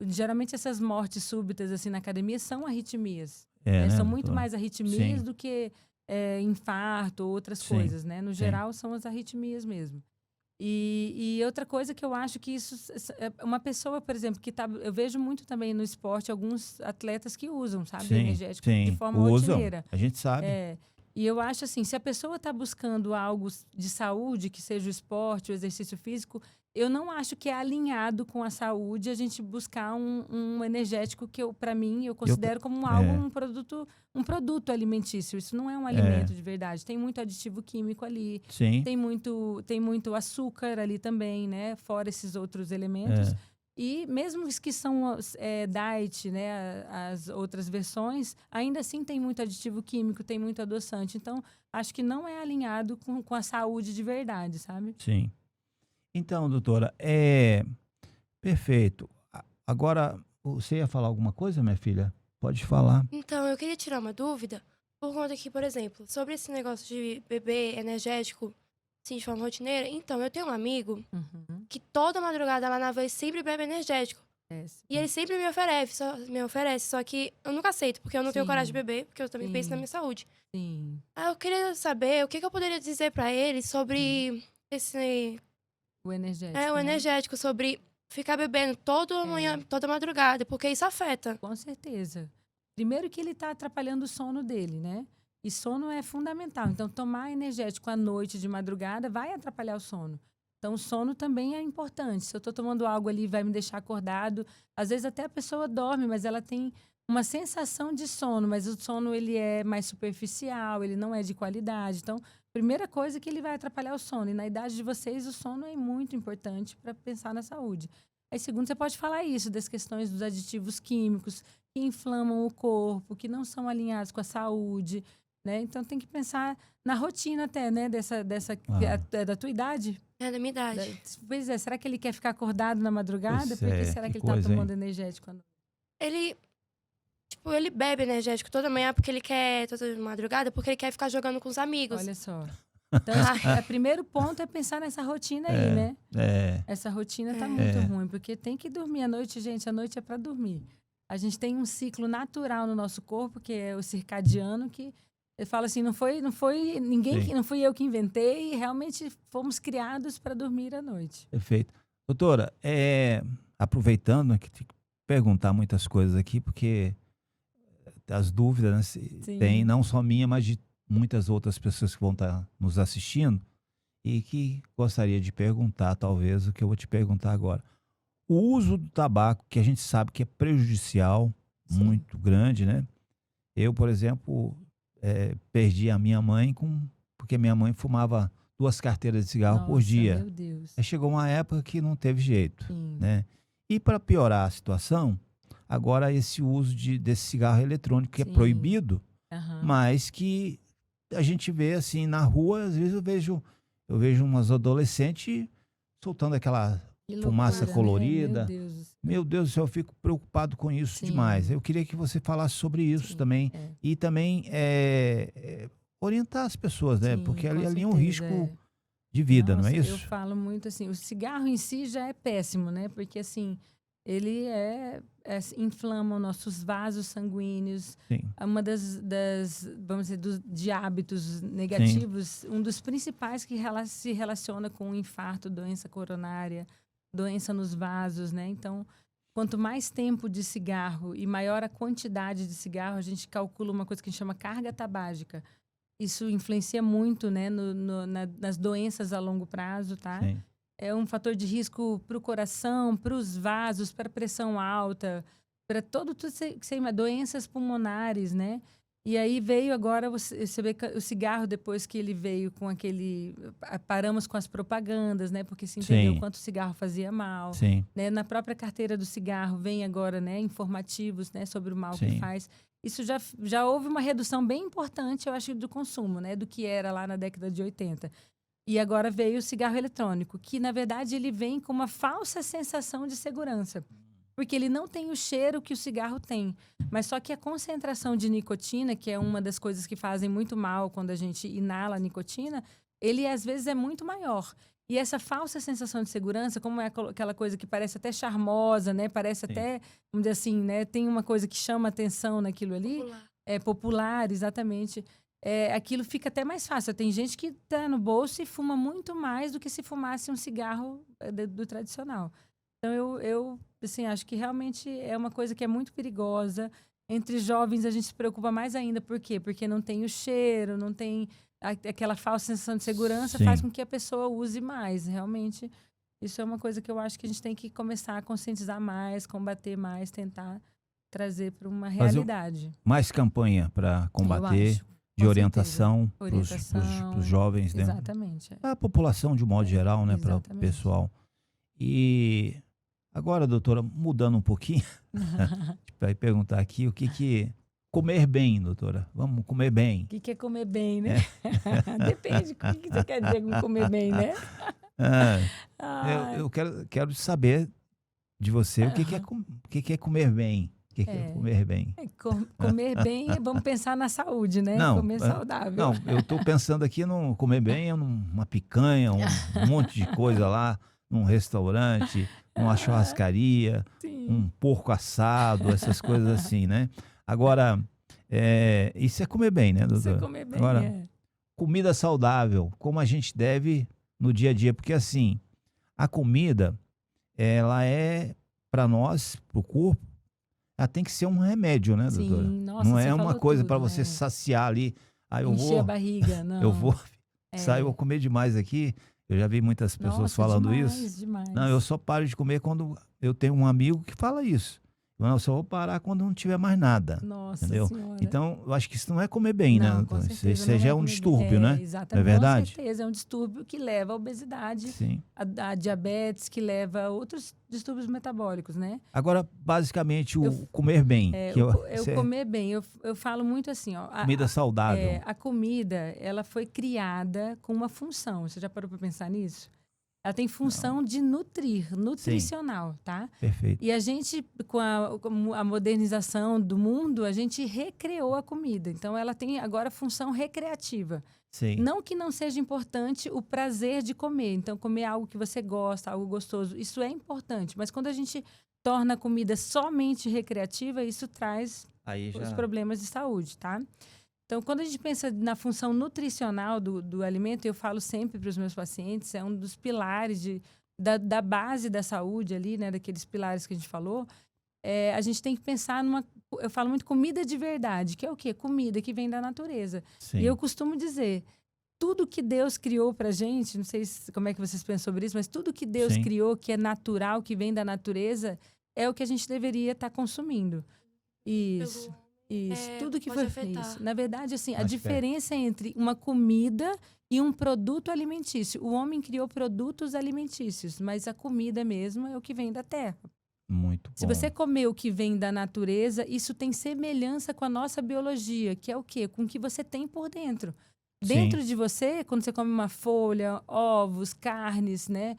Geralmente essas mortes súbitas, assim, na academia são arritmias. Né, São muito doutora? mais arritmias Sim. do que infarto ou outras Sim, coisas, né? No sim. geral, são as arritmias mesmo. E outra coisa que eu acho que uma pessoa, por exemplo, eu vejo muito também no esporte alguns atletas que usam, sabe, Sim, energético de sim. forma Usam, rotineira. a gente sabe. E eu acho assim, se a pessoa está buscando algo de saúde, que seja o esporte, o exercício físico, eu não acho que é alinhado com a saúde a gente buscar um energético que para mim, eu considero como algo, um produto alimentício. Isso não é um alimento de verdade. Tem muito aditivo químico ali, Sim. tem muito açúcar ali também, né? Fora esses outros elementos. E mesmo os que são diet, né, as outras versões, ainda assim tem muito aditivo químico, tem muito adoçante. Então, acho que não é alinhado com a saúde de verdade, sabe? Sim. Então, doutora, perfeito. Agora, você ia falar alguma coisa, minha filha? Pode falar. Então, eu queria tirar uma dúvida, por conta que, por exemplo, sobre esse negócio de beber energético, assim, de forma rotineira. Então, eu tenho um amigo Uhum. que toda madrugada lá na vez sempre bebe energético. Sim. E ele sempre me oferece, só que eu nunca aceito, porque eu não tenho Sim. coragem de beber, porque eu também penso na Sim. minha saúde. Sim. Aí eu queria saber o que eu poderia dizer pra ele sobre esse... O energético, o né? energético, sobre ficar bebendo toda manhã, toda madrugada, porque isso afeta. Com certeza. Primeiro que ele está atrapalhando o sono dele, né? E sono é fundamental. Então, tomar energético à noite, de madrugada, vai atrapalhar o sono. Então, o sono também é importante. Se eu estou tomando algo ali, vai me deixar acordado. Às vezes até a pessoa dorme, mas ela tem uma sensação de sono, mas o sono ele é mais superficial, ele não é de qualidade. Então, primeira coisa é que ele vai atrapalhar o sono. E na idade de vocês, o sono é muito importante para pensar na saúde. Aí, segundo, você pode falar isso, das questões dos aditivos químicos que inflamam o corpo, que não são alinhados com a saúde, né? Então, tem que pensar na rotina até, né? Da tua idade. É da minha idade. Pois é, será que ele quer ficar acordado na madrugada? Pois Por que é, será que que ele está coisa, hein? tomando energético à noite? Ele, tipo, ele bebe energético toda manhã porque ele quer, toda madrugada, porque ele quer ficar jogando com os amigos. Olha só. Então, o primeiro ponto é pensar nessa rotina aí, né? Essa rotina tá muito ruim, porque tem que dormir à noite, gente. A noite é para dormir. A gente tem um ciclo natural no nosso corpo, que é o circadiano, que eu falo assim, não foi ninguém, não fui eu que inventei, realmente fomos criados para dormir à noite. Perfeito. Doutora, aproveitando, que tem que perguntar muitas coisas aqui, porque as dúvidas, né, tem não só minha, mas de muitas outras pessoas que vão estar nos assistindo e que gostaria de perguntar, talvez, o que eu vou te perguntar agora. O uso do tabaco, que a gente sabe que é prejudicial, muito grande, né? Eu, por exemplo, perdi a minha mãe porque minha mãe fumava 2 carteiras de cigarro por dia. Meu Deus. Aí chegou uma época que não teve jeito, né? E para piorar a situação, agora esse uso desse cigarro eletrônico que é proibido, mas que a gente vê assim na rua, às vezes eu vejo umas adolescentes soltando aquela fumaça colorida. Né? Meu Deus do céu, eu fico preocupado com isso demais. Eu queria que você falasse sobre isso também. E também orientar as pessoas, né? Porque ali é um risco de vida, não é isso? Eu falo muito assim, o cigarro em si já é péssimo, né? Porque assim, ele inflama os nossos vasos sanguíneos. Uma vamos dizer, de hábitos negativos, um dos principais que se relaciona com infarto, doença coronária, doença nos vasos, né? Então, quanto mais tempo de cigarro e maior a quantidade de cigarro, a gente calcula uma coisa que a gente chama carga tabágica. Isso influencia muito, né, nas doenças a longo prazo, tá? É um fator de risco para o coração, para os vasos, para a pressão alta, para tudo que você ima, doenças pulmonares, né? E aí veio agora, você vê que o cigarro, depois que ele veio com paramos com as propagandas, né? Porque se entendeu quanto o cigarro fazia mal. Né? Na própria carteira do cigarro vem agora, né, informativos, né, sobre o mal que faz. Isso já houve uma redução bem importante, eu acho, do consumo, né? Do que era lá na década de 80. E agora veio o cigarro eletrônico, que, na verdade, ele vem com uma falsa sensação de segurança. Porque ele não tem o cheiro que o cigarro tem. Mas só que a concentração de nicotina, que é uma das coisas que fazem muito mal quando a gente inala a nicotina, ele, às vezes, é muito maior. E essa falsa sensação de segurança, como é aquela coisa que parece até charmosa, né? Parece até, vamos dizer assim, né? Tem uma coisa que chama atenção naquilo ali. Popular. É popular, exatamente. Aquilo fica até mais fácil. Tem gente que tá no bolso e fuma muito mais do que se fumasse um cigarro do tradicional. Então, eu assim, acho que realmente é uma coisa que é muito perigosa. Entre jovens, a gente se preocupa mais ainda. Por quê? Porque não tem o cheiro, não tem aquela falsa sensação de segurança, faz com que a pessoa use mais. Realmente, isso é uma coisa que eu acho que a gente tem que começar a conscientizar mais, combater mais, tentar trazer para uma realidade. Mais campanha para combater, de orientação para os jovens, né? Exatamente. A população, de um modo geral, né? Para o pessoal. E agora, doutora, mudando um pouquinho, vai perguntar aqui o que comer bem, doutora. Vamos comer bem. O que é comer bem, né? Depende. O que você quer dizer com comer bem, né? Eu quero saber de você o que é comer bem. O que é comer bem? Comer bem, vamos pensar na saúde, né? Comer saudável. Não, eu estou pensando aqui no comer bem, numa picanha, um monte de coisa lá, num restaurante, numa churrascaria, um porco assado, essas coisas assim, né? Agora, isso é comer bem, né, doutora? Isso é comer bem, Agora, comida saudável, como a gente deve no dia a dia, porque assim, a comida, ela é, para nós, para o corpo, ela tem que ser um remédio, né, doutora? Sim, nossa, não é uma coisa para você saciar ali. Encher a barriga, não. Eu vou sair, vou comer demais aqui. Eu já vi muitas pessoas falando isso. Demais. Não, eu só paro de comer quando eu tenho um amigo que fala isso. Eu só vou parar quando não tiver mais nada. Nossa entendeu? Senhora. Então, eu acho que isso não é comer bem, não, né? Com certeza, isso já é um distúrbio, né? Exatamente. Não é verdade? Com certeza, é um distúrbio que leva à obesidade, a diabetes, que leva a outros distúrbios metabólicos, né? Agora, basicamente, o comer bem. Comer bem, eu falo muito assim, ó. Comida saudável. A comida, ela foi criada com uma função. Você já parou para pensar nisso? Ela tem função de nutrir, nutricional, tá? Perfeito. E a gente, com a modernização do mundo, a gente recriou a comida. Então, ela tem agora função recreativa. Sim. Não que não seja importante o prazer de comer. Então, comer algo que você gosta, algo gostoso, isso é importante. Mas quando a gente torna a comida somente recreativa, isso traz os problemas de saúde, tá? Então, quando a gente pensa na função nutricional do alimento, eu falo sempre para os meus pacientes, é um dos pilares da base da saúde ali, né? Daqueles pilares que a gente falou. A gente tem que pensar eu falo muito comida de verdade, que é o quê? Comida que vem da natureza. Sim. E eu costumo dizer, tudo que Deus criou pra gente, não sei como é que vocês pensam sobre isso, mas tudo que Deus criou, que é natural, que vem da natureza, é o que a gente deveria estar consumindo. Isso. Tudo que foi feito. Na verdade, assim, a diferença entre uma comida e um produto alimentício. O homem criou produtos alimentícios, mas a comida mesmo é o que vem da terra. Muito bom. Se você comer o que vem da natureza, isso tem semelhança com a nossa biologia, que é o quê? Com o que você tem por dentro. Dentro de você, quando você come uma folha, ovos, carnes, né?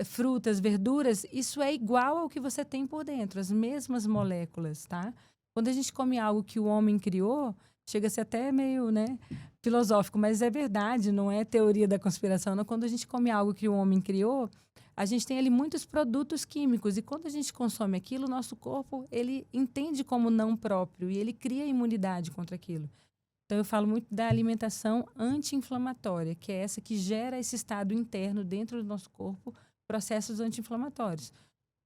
Frutas, verduras, isso é igual ao que você tem por dentro, as mesmas moléculas, tá? Quando a gente come algo que o homem criou, chega a ser até meio, né, filosófico, mas é verdade, não é teoria da conspiração, não. Quando a gente come algo que o homem criou, a gente tem ali muitos produtos químicos e quando a gente consome aquilo, o nosso corpo, ele entende como não próprio e ele cria imunidade contra aquilo. Então, eu falo muito da alimentação anti-inflamatória, que é essa que gera esse estado interno dentro do nosso corpo, processos anti-inflamatórios.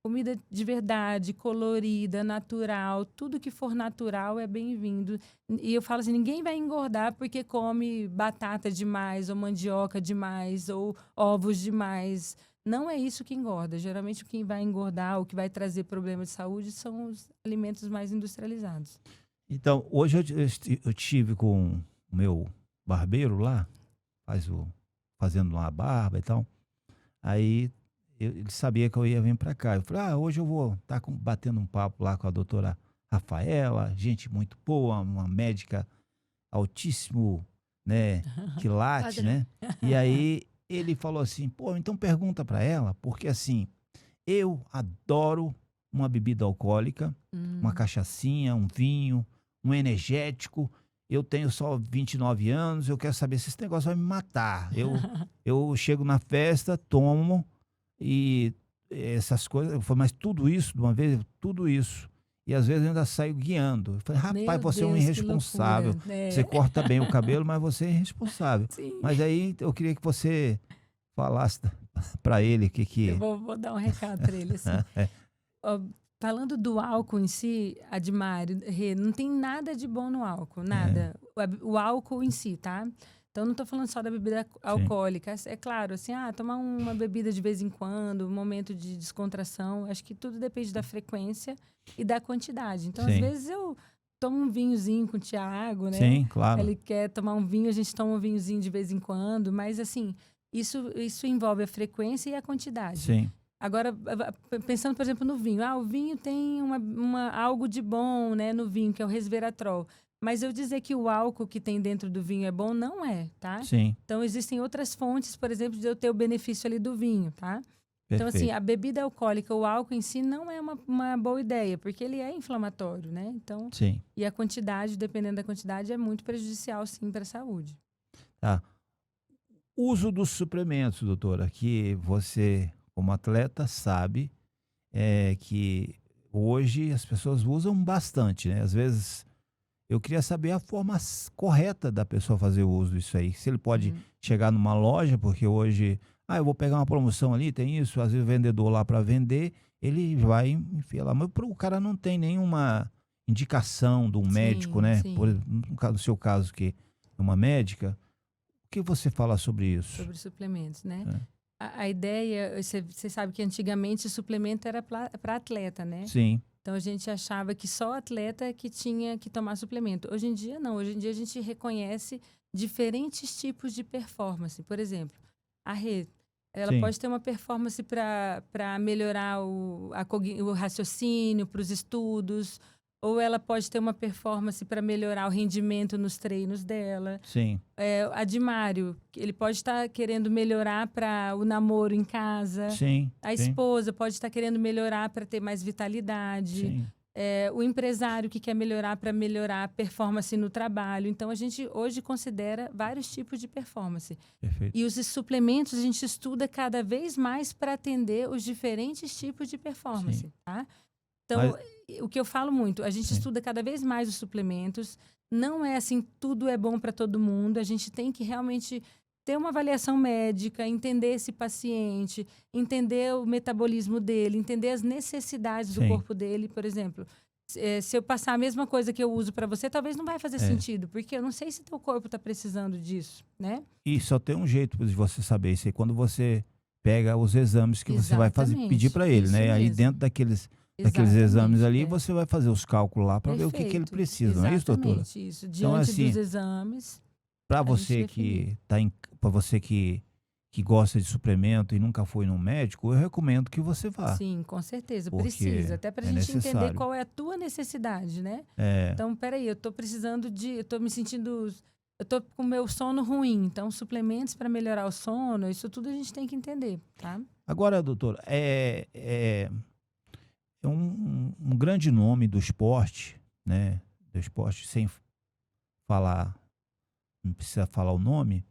Comida de verdade, colorida, natural, tudo que for natural é bem-vindo. E eu falo assim, ninguém vai engordar porque come batata demais, ou mandioca demais, ou ovos demais. Não é isso que engorda. Geralmente, o que vai engordar, o que vai trazer problema de saúde são os alimentos mais industrializados. Então, hoje eu tive com o meu barbeiro lá, fazendo uma barba e tal. Aí ele sabia que eu ia vir para cá. Eu falei, hoje eu vou estar batendo um papo lá com a doutora Rafaela, gente muito boa, uma médica altíssimo, né, quilate, né? E aí ele falou assim, então pergunta para ela, porque assim, eu adoro uma bebida alcoólica, uma cachaçinha, um vinho, um energético. Eu tenho só 29 anos, eu quero saber se esse negócio vai me matar. Eu chego na festa, tomo e essas coisas, mas tudo isso, de uma vez, tudo isso. E às vezes eu ainda saio guiando. Eu falei, rapaz, você é um irresponsável. Você corta bem o cabelo, mas você é irresponsável. Sim. Mas aí eu queria que você falasse para ele que... Eu vou dar um recado para ele, assim. Falando do álcool em si, Admário, não tem nada de bom no álcool, nada. O álcool em si, tá? Então, não estou falando só da bebida alcoólica. É claro, assim, tomar uma bebida de vez em quando, um momento de descontração. Acho que tudo depende da frequência e da quantidade. Então, às vezes, eu tomo um vinhozinho com o Thiago, né? Sim, claro. Ele quer tomar um vinho, a gente toma um vinhozinho de vez em quando. Mas, assim, isso envolve a frequência e a quantidade. Sim. Agora, pensando, por exemplo, no vinho. O vinho tem algo de bom, né, no vinho, que é o resveratrol. Mas eu dizer que o álcool que tem dentro do vinho é bom, não é, tá? Sim. Então, existem outras fontes, por exemplo, de eu ter o benefício ali do vinho, tá? Então, assim, a bebida alcoólica, o álcool em si não é uma boa ideia, porque ele é inflamatório, né? Então, sim. E a quantidade, dependendo da quantidade, é muito prejudicial, sim, para a saúde. Tá. Uso dos suplementos, doutora, que você, como atleta, sabe que hoje as pessoas usam bastante, né? Às vezes... Eu queria saber a forma correta da pessoa fazer o uso disso aí. Se ele pode chegar numa loja, porque hoje, eu vou pegar uma promoção ali, tem isso, às vezes o vendedor lá para vender, ele vai enfiar lá. Mas o cara não tem nenhuma indicação de um médico, né? Sim. No seu caso, que é uma médica, o que você fala sobre isso? Sobre suplementos, né? A ideia, você sabe que antigamente o suplemento era para atleta, né? Sim. Então, a gente achava que só atleta que tinha que tomar suplemento. Hoje em dia, não. Hoje em dia, a gente reconhece diferentes tipos de performance. Por exemplo, a Rê, ela pode ter uma performance para melhorar o raciocínio, para os estudos. ou ela pode ter uma performance para melhorar o rendimento nos treinos dela. Sim, Admário, ele pode estar querendo melhorar para o namoro em casa. sim, A sim, esposa pode estar querendo melhorar para ter mais vitalidade. sim, O empresário que quer melhorar para melhorar a performance no trabalho. Então, a gente hoje considera vários tipos de performance. perfeito. E os suplementos a gente estuda cada vez mais para atender os diferentes tipos de performance, Sim. tá? Então, Mas- o que eu falo muito, a gente Sim. estuda cada vez mais os suplementos. Não é assim, tudo é bom para todo mundo. A gente tem que realmente ter uma avaliação médica, entender esse paciente, entender o metabolismo dele, entender as necessidades do Sim. corpo dele. Por exemplo, se eu passar a mesma coisa que eu uso para você, talvez não vai fazer sentido, porque eu não sei se teu corpo está precisando disso, né? E só tem um jeito de você saber isso aí, quando você pega os exames que você vai fazer, Exatamente, pedir para ele, isso né? Aí mesmo. dentro daqueles Exatamente, exames ali, você vai fazer os cálculos lá para ver o que ele Perfeito, precisa, não é isso, doutora? Exatamente, isso. Então, Diante assim, dos exames, Para a você gente que para você que gosta de suplemento e nunca foi num médico, eu recomendo que você vá. sim, com certeza, Porque precisa. Até para a é gente entender necessário. qual é a tua necessidade, né? É, Então, peraí, eu tô precisando eu tô me sentindo, eu tô com o meu sono ruim. Então, suplementos para melhorar o sono, isso tudo a gente tem que entender, tá? agora, doutor, é um grande nome do esporte, né? Do esporte, sem falar, não precisa falar o nome,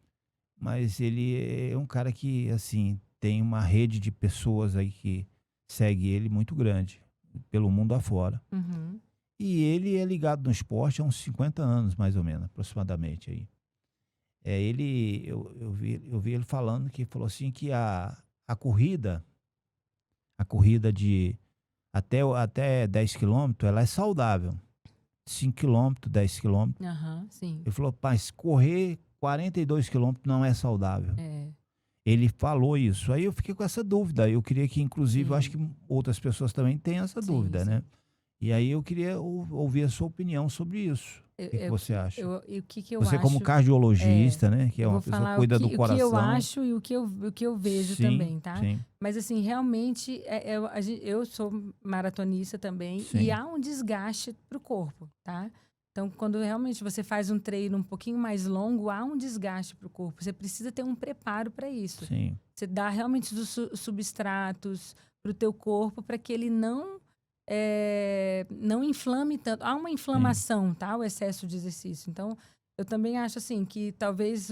mas ele é um cara que, assim, tem uma rede de pessoas aí que segue ele muito grande, pelo mundo afora. Uhum. E ele é ligado no esporte há uns 50 anos, mais ou menos, aproximadamente aí. Eu vi ele falando que falou assim que a corrida de até 10 quilômetros, ela é saudável. 5 quilômetros, 10 quilômetros. Aham, sim. Ele falou, mas correr 42 quilômetros não é saudável. É. Ele falou isso. Aí eu fiquei com essa dúvida. Eu queria que, inclusive, eu acho Sim. que outras pessoas também têm essa Sim, dúvida, sim. né? E aí eu queria ouvir a sua opinião sobre isso. O que você acha? E o que eu Você acho, como cardiologista, né? Que é eu uma vou pessoa falar que cuida do o que eu coração. acho e o que eu vejo Sim, também, tá? sim, Mas, assim, realmente, eu sou maratonista também Sim. e há um desgaste pro corpo, tá? Então, quando realmente você faz um treino um pouquinho mais longo, há um desgaste pro corpo. Você precisa ter um preparo para isso. sim, Você dá realmente os substratos pro teu corpo para que ele não inflame tanto. Há uma inflamação, tá? O excesso de exercício. Então, eu também acho assim que talvez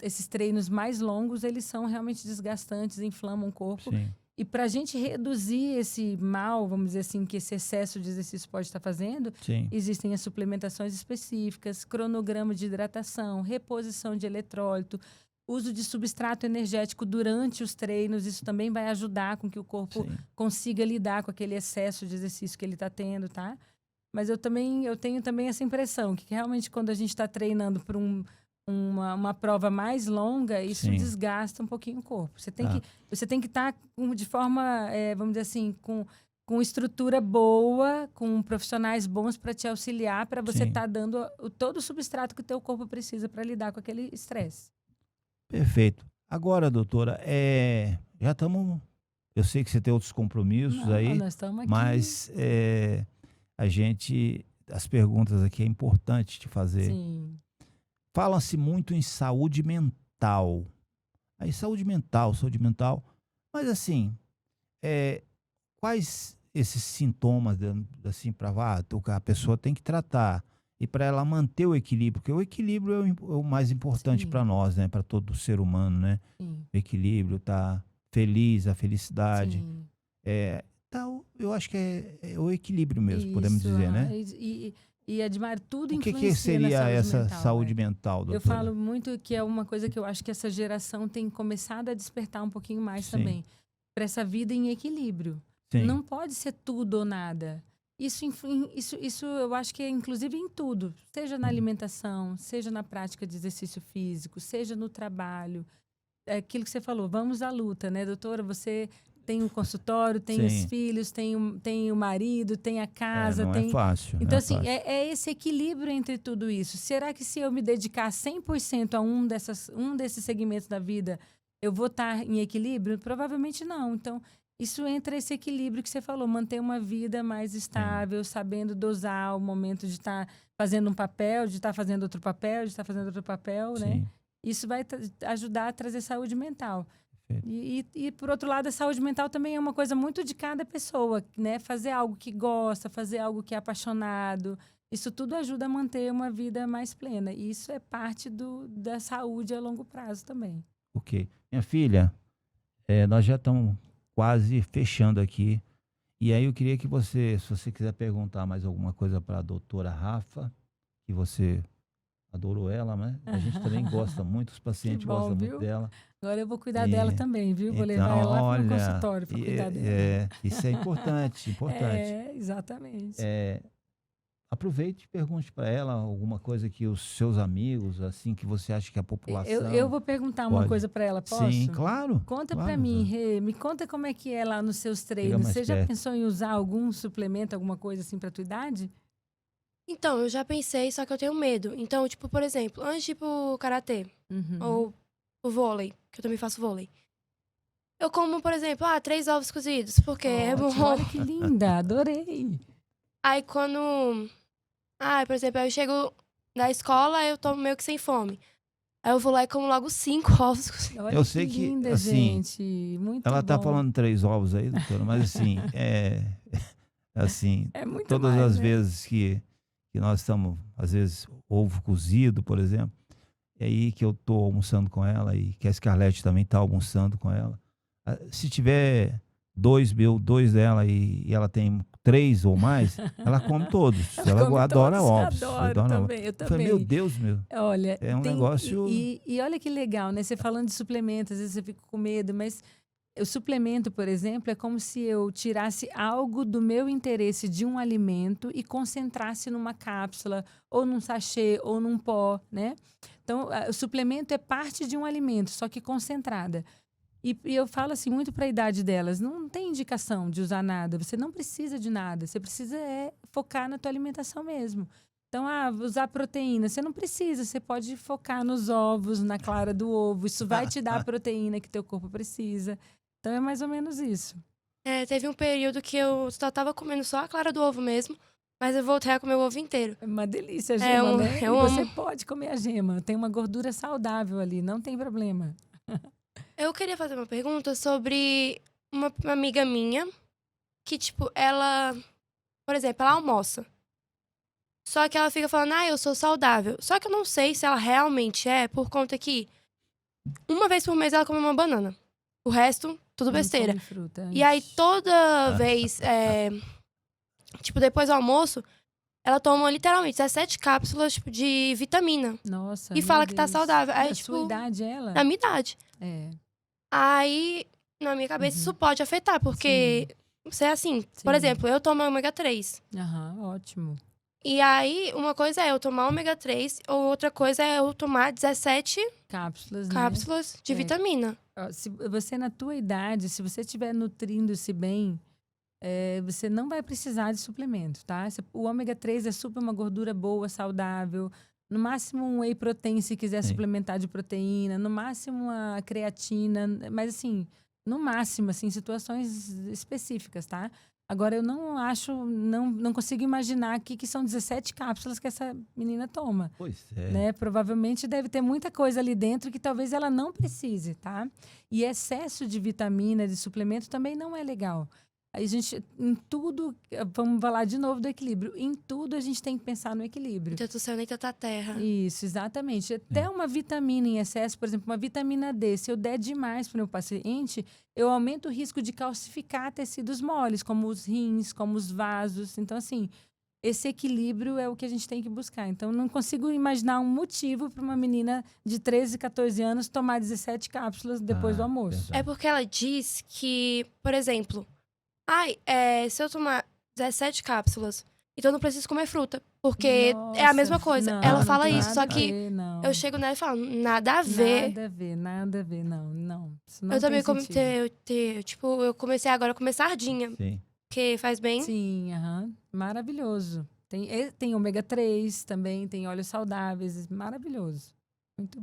esses treinos mais longos, eles são realmente desgastantes, inflamam o corpo. sim, E para a gente reduzir esse mal, vamos dizer assim, que esse excesso de exercício pode estar fazendo, sim, existem as suplementações específicas, cronograma de hidratação, reposição de eletrólito, uso de substrato energético durante os treinos. Isso também vai ajudar com que o corpo sim. consiga lidar com aquele excesso de exercício que ele está tendo, tá? Mas eu tenho também essa impressão que realmente quando a gente está treinando por uma prova mais longa, isso Sim. desgasta um pouquinho o corpo. Você Tá. tem que estar de forma, vamos dizer assim, com estrutura boa, com profissionais bons para te auxiliar, para você Sim. estar dando todo o substrato que o teu corpo precisa para lidar com aquele estresse. Perfeito. Agora, doutora, já estamos. Eu sei que você tem outros compromissos Não, aí, nós estamos aqui. mas as perguntas aqui é importante te fazer. Sim. Fala-se muito em saúde mental. Aí, saúde mental, mas assim, quais esses sintomas, assim, para a pessoa tem que tratar e para ela manter o equilíbrio, porque o equilíbrio é o mais importante Sim. para nós, né? Para todo ser humano, né? Sim. O equilíbrio, tá feliz, a felicidade. Sim. Eu acho que é o equilíbrio mesmo, podemos Isso, dizer, né? E Edmar, tudo O que influencia seria na saúde essa mental, saúde mental, doutora? Eu falo muito que é uma coisa que eu acho que essa geração tem começado a despertar um pouquinho mais Sim. também. Para essa vida em equilíbrio. Sim, Não pode ser tudo ou nada. Isso eu acho que é inclusive em tudo. Seja na alimentação, seja na prática de exercício físico, seja no trabalho. É aquilo que você falou, vamos à luta, né, doutora? Você tem um consultório, tem os Sim. filhos, tem o marido, tem a casa, não tem... é fácil. não Então, é assim, fácil. é esse equilíbrio entre tudo isso. Será que se eu me dedicar 100% a um desses segmentos da vida, eu vou estar em equilíbrio? Provavelmente não. Então, Isso entra esse equilíbrio que você falou, manter uma vida mais estável, sabendo dosar o momento de estar fazendo um papel, de estar fazendo outro papel, de estar fazendo outro papel, né? Sim. Isso vai ajudar a trazer saúde mental. Perfeito. E, por outro lado, a saúde mental também é uma coisa muito de cada pessoa, né? Fazer algo que gosta, fazer algo que é apaixonado. Isso tudo ajuda a manter uma vida mais plena. E isso é parte da saúde a longo prazo também. Ok. Minha filha, nós já estamos quase fechando aqui. E aí eu queria que você, se você quiser perguntar mais alguma coisa para a doutora Rafa, que você adorou ela, né? A gente também gosta muito, os pacientes bom, gostam muito viu? dela. Agora eu vou cuidar dela também, viu? Vou levar Então, ela lá para o olha, consultório para cuidar dela. isso é importante, importante. Exatamente. Aproveite e pergunte para ela alguma coisa que os seus amigos, assim, que você acha que a população... Eu vou perguntar uma pode. coisa para ela, posso? Sim, claro. Conta claro. para mim, Rê, me conta como é que é lá nos seus Chega treinos. mais Você já perto. pensou em usar algum suplemento, alguma coisa assim para tua idade? Então, eu já pensei, só que eu tenho medo. Então, tipo, por exemplo, antes de ir pro karatê Uhum. ou o vôlei, que eu também faço vôlei, eu como, por exemplo, 3 ovos cozidos, porque é bom. Ótimo, olha que linda, adorei. Aí quando... por exemplo, aí eu chego da escola, eu tô meio que sem fome. Aí eu vou lá e como logo 5 ovos cozidos. Olha Eu que sei que, linda, assim, gente. Muito Ela tá bom. falando 3 ovos aí, doutora, mas assim, assim, É muito todas mais, as né? vezes que nós estamos, às vezes, ovo cozido, por exemplo, é aí que eu tô almoçando com ela e que a Scarlett também tá almoçando com ela. Se tiver dois dela e ela tem 3 ou mais, ela come todos. Ela come adora todos, ovos. adoro adora ovos. também, eu Eu falei, meu também. Deus, meu. Olha, É um negócio... E olha que legal, né? Você falando de suplementos, às vezes você fica com medo, mas o suplemento, por exemplo, é como se eu tirasse algo do meu interesse de um alimento e concentrasse numa cápsula, ou num sachê, ou num pó, né? Então, o suplemento é parte de um alimento, só que concentrada. E eu falo assim muito para a idade delas, não tem indicação de usar nada, você não precisa de nada, você precisa focar na tua alimentação mesmo. Então, usar proteína, você não precisa, você pode focar nos ovos, na clara do ovo, isso vai te dar a proteína que teu corpo precisa. Então, é mais ou menos isso. Teve um período que eu só tava comendo só a clara do ovo mesmo, mas eu voltei a comer o ovo inteiro. É uma delícia a gema, né? eu E você amo. pode comer a gema, tem uma gordura saudável ali, não tem problema. Eu queria fazer uma pergunta sobre uma amiga minha que, tipo, ela... Por exemplo, ela almoça. Só que ela fica falando, eu sou saudável. Só que eu não sei se ela realmente é, por conta que uma vez por mês ela come uma banana. O resto, tudo besteira. Não come fruta. E aí, toda vez, tipo, depois do almoço, ela toma literalmente 17 cápsulas tipo, de vitamina. Nossa, E meu fala que tá Deus. saudável. Aí, Da tipo, sua idade, ela? na minha idade. É. Aí, na minha cabeça, isso pode afetar, porque você é assim. Por Sim. exemplo, eu tomo ômega 3. Aham, ótimo. E aí, uma coisa é eu tomar ômega 3, ou outra coisa é eu tomar 17 Cápsulas, né? cápsulas de vitamina. Ó, se você, na tua idade, se você estiver nutrindo-se bem, você não vai precisar de suplemento, tá? O ômega 3 é super uma gordura boa, saudável. No máximo um whey protein, se quiser suplementar de proteína. No máximo a creatina. Mas assim, no máximo, assim, situações específicas, tá? Agora, eu não acho, não consigo imaginar que são 17 cápsulas que essa menina toma. Pois é. Né? Provavelmente deve ter muita coisa ali dentro que talvez ela não precise, tá? E excesso de vitamina, de suplemento também não é legal. A gente, em tudo, vamos falar de novo do equilíbrio, em tudo a gente tem que pensar no equilíbrio. Tanto o céu nem tanta terra. Isso, exatamente. Até uma vitamina em excesso, por exemplo, uma vitamina D, se eu der demais para o meu paciente, eu aumento o risco de calcificar tecidos moles, como os rins, como os vasos. Então, assim, esse equilíbrio é o que a gente tem que buscar. Então, não consigo imaginar um motivo para uma menina de 13, 14 anos tomar 17 cápsulas depois do almoço. Verdade. É porque ela diz que, por exemplo, se eu tomar 17 cápsulas, então eu não preciso comer fruta. Porque é a mesma coisa. Não, Ela não fala tem isso, nada só a que ver, não. eu chego nela e falo, nada a ver. Nada a ver, não. Isso não Eu também tem sentido. tipo, eu comecei agora a comer sardinha, Sim. que faz bem. Sim, maravilhoso. Tem ômega 3 também, tem óleos saudáveis, maravilhoso. Muito